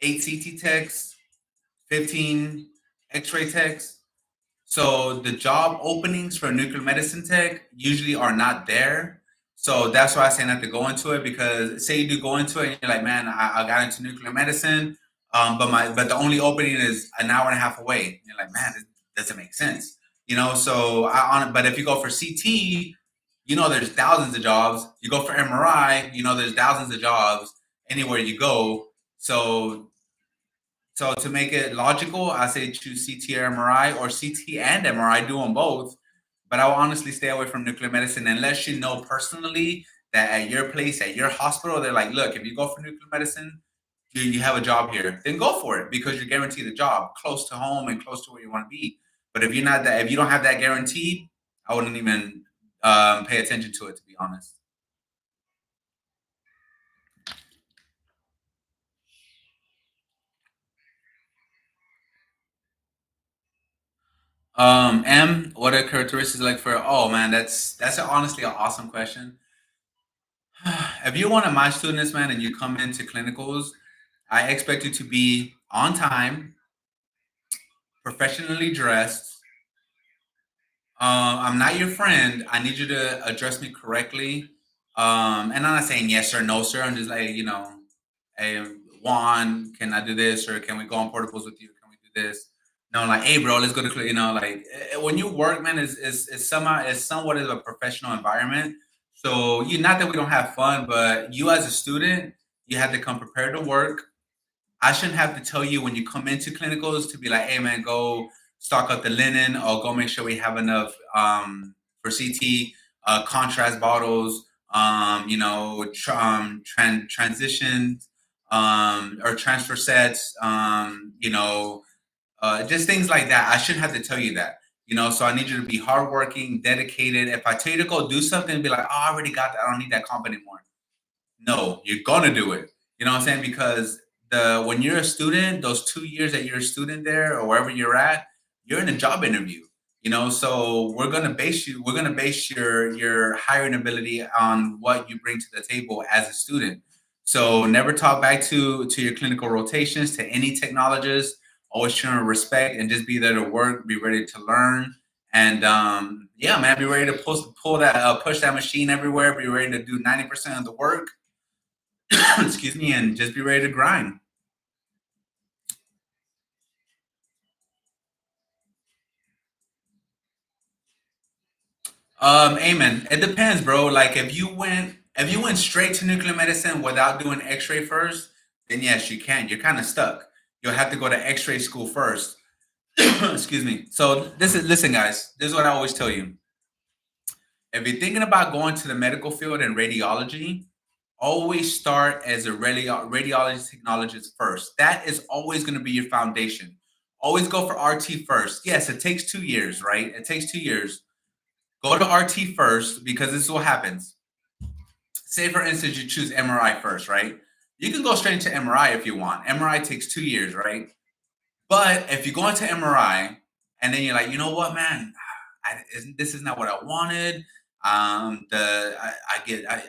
8 CT techs, 15 X-ray techs. So the job openings for nuclear medicine tech usually are not there. So that's why I say not to go into it, because say you do go into it and you're like, man, I got into nuclear medicine, but the only opening is an hour and a half away. And you're like, man, this doesn't make sense. So but if you go for CT, there's thousands of jobs. You go for MRI, there's thousands of jobs anywhere you go. So to make it logical, I say choose CT or MRI, or CT and MRI, do them both. But I will honestly stay away from nuclear medicine unless you know personally that at your place, at your hospital, they're like, look, if you go for nuclear medicine, you have a job here, then go for it because you're guaranteed a job close to home and close to where you want to be. But if you don't have that guaranteed, I wouldn't even pay attention to it, to be honest. What are characteristics like for? Oh man, honestly an awesome question. If you're one of my students, man, and you come into clinicals, I expect you to be on time, professionally dressed. I'm not your friend. I need you to address me correctly. And I'm not saying yes or no, sir. I'm just like, hey, Juan, can I do this? Or can we go on portables with you? Can we do this? No, like, hey, bro, let's go to, like when you work, man, is somewhat of a professional environment. So not that we don't have fun, but you as a student, you have to come prepared to work. I shouldn't have to tell you when you come into clinicals to be like, hey man, go stock up the linen or go make sure we have enough for CT contrast bottles, transitions or transfer sets, just things like that. I shouldn't have to tell you that. So I need you to be hardworking, dedicated. If I tell you to go do something, be like, oh, I already got that. I don't need that comp anymore. No, you're gonna do it. You know what I'm saying? Because the when you're a student, those 2 years that you're a student there or wherever you're at, you're in a job interview. So we're gonna base your hiring ability on what you bring to the table as a student. So never talk back to your clinical rotations, to any technologist. Always trying to respect and just be there to work, be ready to learn. And yeah, man, be ready to push that machine everywhere. Be ready to do 90% of the work. Excuse me, and just be ready to grind. Amen. It depends, bro. Like if you went straight to nuclear medicine without doing X-ray first, then yes, you can. You're kind of stuck. You'll have to go to X-ray school first. Excuse me. So listen, guys. This is what I always tell you. If you're thinking about going to the medical field and radiology, always start as a radiology technologist first. That is always going to be your foundation. Always go for RT first. Yes, it takes 2 years, right? It takes 2 years. Go to RT first because this is what happens. Say, for instance, you choose MRI first, right? You can go straight into MRI if you want. MRI takes 2 years, right? But if you go into MRI and then you're like, you know what, man, this is not what I wanted. I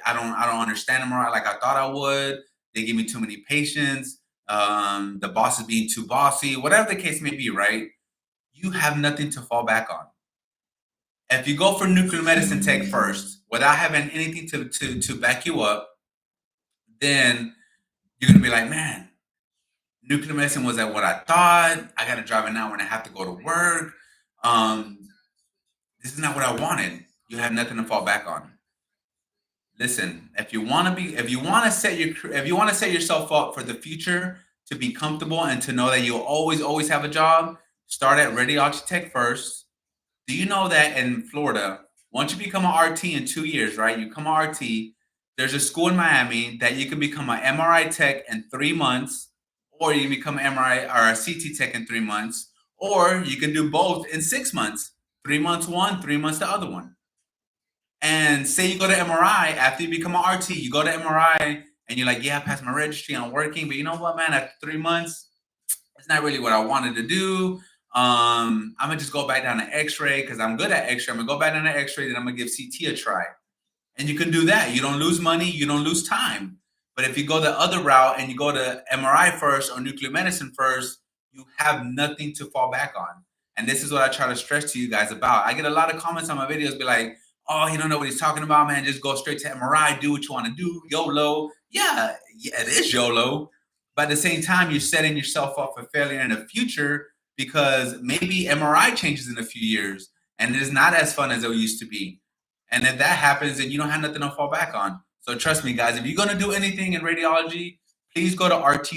don't understand MRI like I thought I would. They give me too many patients. The boss is being too bossy. Whatever the case may be, right? You have nothing to fall back on. If you go for nuclear medicine tech first, without having anything to back you up, then you're gonna be like, man, nuclear medicine was at what I thought. I got to drive an hour and a half to go to work. Um, this is not what I wanted. You have nothing to fall back on. Listen, if you want to set yourself up for the future to be comfortable and to know that you'll always have a job, start at radiology tech first. Do you know that in Florida, once you become an RT in 2 years, right? You become an RT. There's a school in Miami that you can become an MRI tech in 3 months, or you can become an MRI or a CT tech in 3 months, or you can do both in 6 months. 3 months one, 3 months the other one. And say you go to MRI after you become an RT, you go to MRI and you're like, yeah, I passed my registry, I'm working, but you know what, man? After 3 months, it's not really what I wanted to do. I'm gonna just go back down to X-ray because I'm good at X-ray. I'm gonna go back down to X-ray, then I'm gonna give CT a try. And you can do that. You don't lose money, you don't lose time. But if you go the other route and you go to MRI first or nuclear medicine first, you have nothing to fall back on. And this is what I try to stress to you guys about. I get a lot of comments on my videos be like, oh, you don't know what he's talking about, man. Just go straight to MRI, do what you want to do, YOLO. Yeah, it is YOLO. But at the same time, you're setting yourself up for failure in the future because maybe MRI changes in a few years and it is not as fun as it used to be. And if that happens, then you don't have nothing to fall back on. So trust me, guys, if you're going to do anything in radiology, please go to RT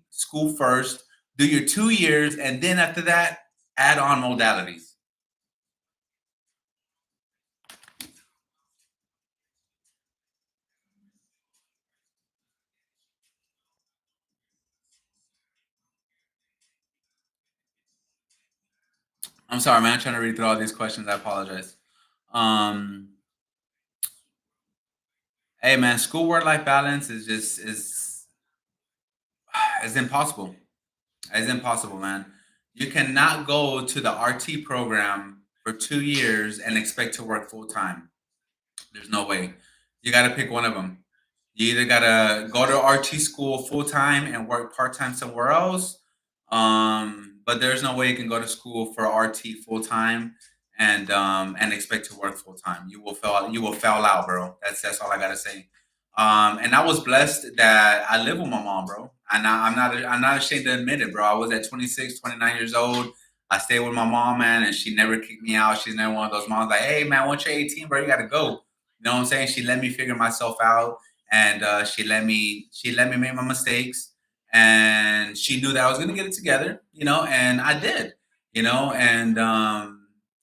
school first, do your 2 years, and then after that, add on modalities. I'm sorry, man. I'm trying to read through all these questions. I apologize. Um, hey, man, school work life balance is impossible. It's impossible, man. You cannot go to the RT program for 2 years and expect to work full time. There's no way. You got to pick one of them. You either got to go to RT school full time and work part time somewhere else. But there's no way you can go to school for RT full time and expect to work full time. You will fail. You will fail out, bro. That's all I gotta say. And I was blessed that I live with my mom, bro. And I'm not ashamed to admit it, bro. I was at 26, 29 years old. I stayed with my mom, man, and she never kicked me out. She's never one of those moms like, hey, man, once you're 18, bro, you got to go. You know what I'm saying? She let me figure myself out, and she let me make my mistakes, and she knew that I was going to get it together, you know, and I did, you know, and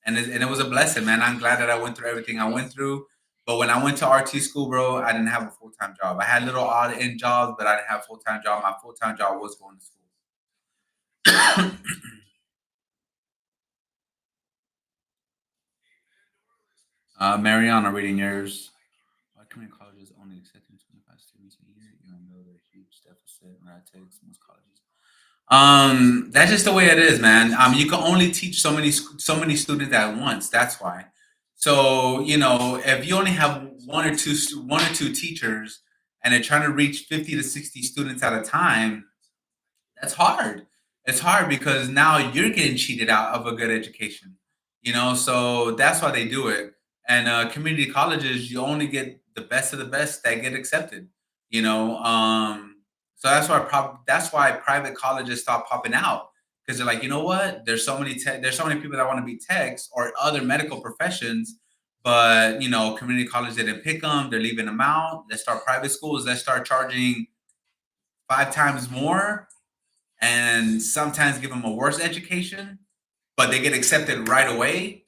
it was a blessing, man. I'm glad that I went through everything I went through. But when I went to RT school, bro, I didn't have a full time job. I had little odd end jobs, but I didn't have a full time job. My full time job was going to school. Mariana, reading yours. Why community colleges only accepting 25 students a year, even though they're huge deficit when I take most colleges? That's just the way it is, man. You can only teach so many students at once. That's why. So you know, if you only have one or two teachers, and they're trying to reach 50 to 60 students at a time, that's hard. It's hard because now you're getting cheated out of a good education. You know, so that's why they do it. And community colleges, you only get the best of the best that get accepted. You know, so that's why private colleges stop popping out because they're like, you know what? There's so many people that want to be techs or other medical professions, but you know, community college didn't pick them. They're leaving them out. Let's start private schools. Let's start charging 5 times more and sometimes give them a worse education, but they get accepted right away.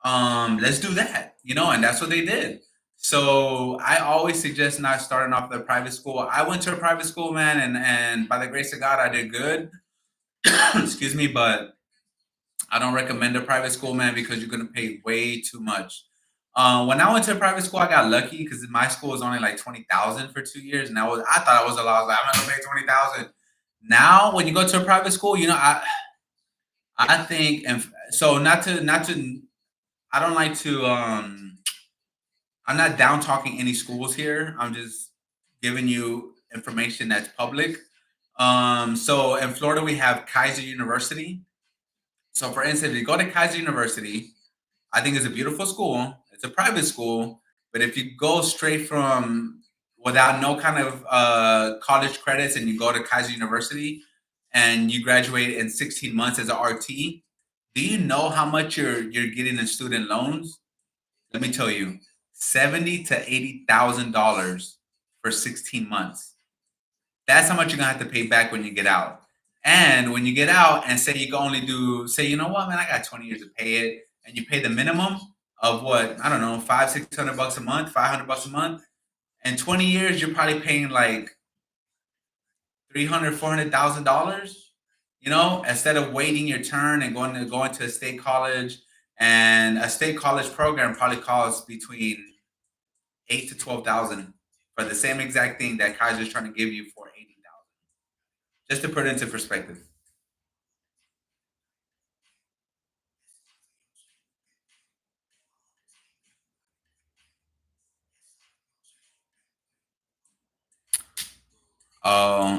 Let's do that, and that's what they did. So I always suggest not starting off the private school. I went to a private school, man, and by the grace of God, I did good. Excuse me, but I don't recommend a private school, man, because you're gonna pay way too much. When I went to a private school, I got lucky because my school was only like 20,000 for 2 years, and I thought I was a lot. I was like, I'm gonna pay 20,000. Now, when you go to a private school, I think, and so not to I don't like to I'm not down talking any schools here. I'm just giving you information that's public. So in Florida we have Kaiser University. So for instance, if you go to Kaiser University, I think it's a beautiful school. It's a private school, but if you go straight from without no kind of college credits and you go to Kaiser University and you graduate in 16 months as an RT, do you know how much you're getting in student loans? Let me tell you, 70 to $80,000 for 16 months. That's how much you're gonna have to pay back when you get out. And when you get out and say you can only do, say, you know what, man, I got 20 years to pay it, and you pay the minimum of what, I don't know, 600 bucks a month, 500 bucks a month. In 20 years, you're probably paying like 300, $400,000. Instead of waiting your turn and going to a state college, and a state college program probably costs between 8 to 12,000 for the same exact thing that Kaiser's trying to give you for 80,000. Just to put it into perspective.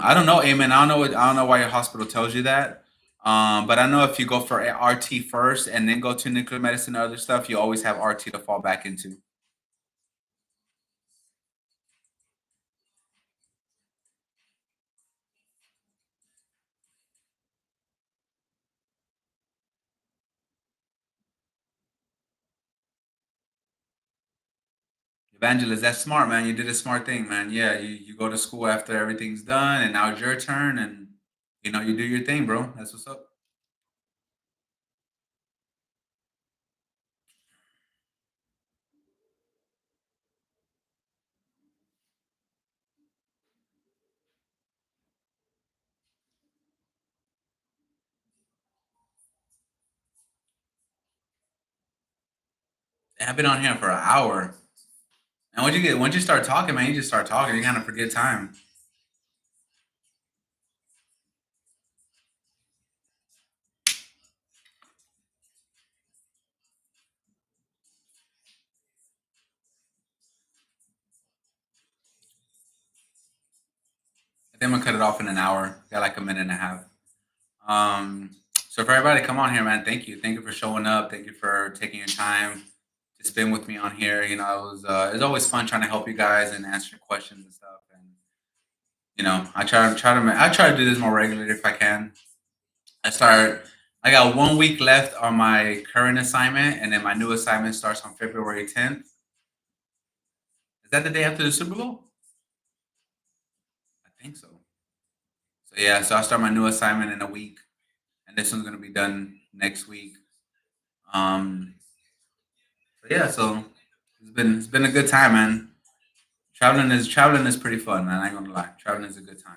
I don't know, Amen. I don't know why your hospital tells you that. But I know if you go for RT first and then go to nuclear medicine and other stuff, you always have RT to fall back into. Evangelist, that's smart, man. You did a smart thing, man. Yeah, you go to school after everything's done, and now it's your turn, and you do your thing, bro. That's what's up. I've been on here for an hour, and once you start talking, man, you just start talking. You kind of forget time. I think I'm gonna cut it off in an hour. Got like a minute and a half. Um, so for everybody, come on here, man. Thank you for showing up. Thank you for taking your time to spend with me on here. It's always fun trying to help you guys and answer your questions and stuff. And I try to do this more regularly if I can. I start. I got 1 week left on my current assignment, and then my new assignment starts on February 10th. Is that the day after the Super Bowl? I think so. So yeah, so I'll start my new assignment in a week, and this one's gonna be done next week. Um, so yeah, so it's been a good time, man. Traveling is pretty fun, man. I ain't gonna lie, traveling is a good time.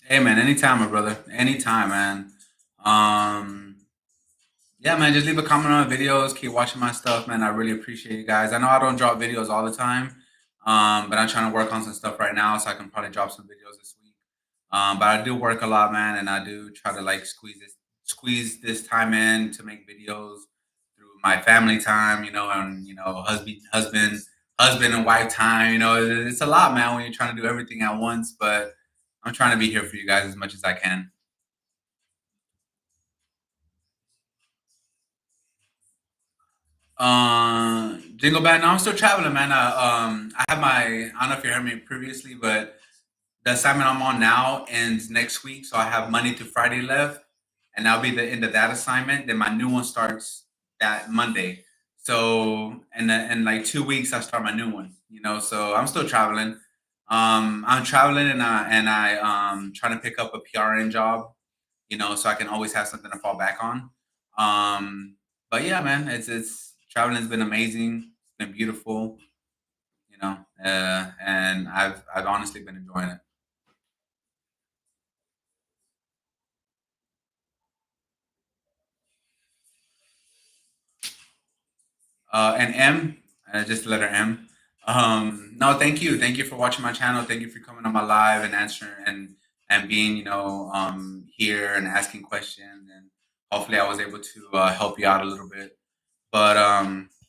Hey, man, anytime, my brother, anytime, man. Um, yeah, man, just leave a comment on the videos. Keep watching my stuff, man. I really appreciate you guys. I know I don't drop videos all the time, but I'm trying to work on some stuff right now, so I can probably drop some videos this week. But I do work a lot, man, and I do try to like squeeze this time in to make videos through my family time, and husband and wife time. It's a lot, man, when you're trying to do everything at once. But I'm trying to be here for you guys as much as I can. Jingle bell. No, I'm still traveling, man. I have my. I don't know if you heard me previously, but the assignment I'm on now ends next week, so I have Monday to Friday left, and that'll be the end of that assignment. Then my new one starts that Monday. So in like 2 weeks, I start my new one. You know, so I'm still traveling. I'm traveling and I trying to pick up a PRN job. You know, so I can always have something to fall back on. But yeah, man, it's traveling's been amazing. It's been beautiful. You know, and I've honestly been enjoying it. And M, just the letter M. No, thank you for watching my channel. Thank you for coming on my live and answering and being, here and asking questions. And hopefully, I was able to help you out a little bit. But all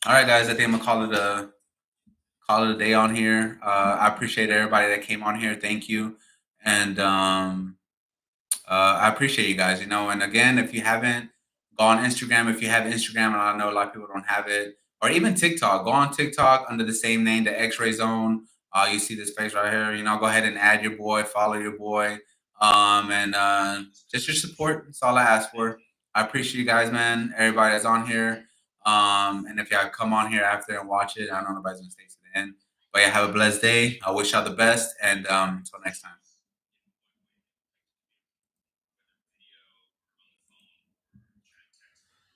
right, guys, I think I'm gonna call it a day on here. I appreciate everybody that came on here. Thank you, and I appreciate you guys. You know, and again, if you haven't, go on Instagram. If you have Instagram, and I know a lot of people don't have it, or even TikTok, go on TikTok under the same name, the X-Ray Zone. You see this face right here. You know, go ahead and add your boy, follow your boy, and just your support. That's all I ask for. I appreciate you guys, man. Everybody that's on here. And if y'all come on here after and watch it, I don't know if nobody's gonna stay to the end. But yeah, have a blessed day. I wish y'all the best, and until next time.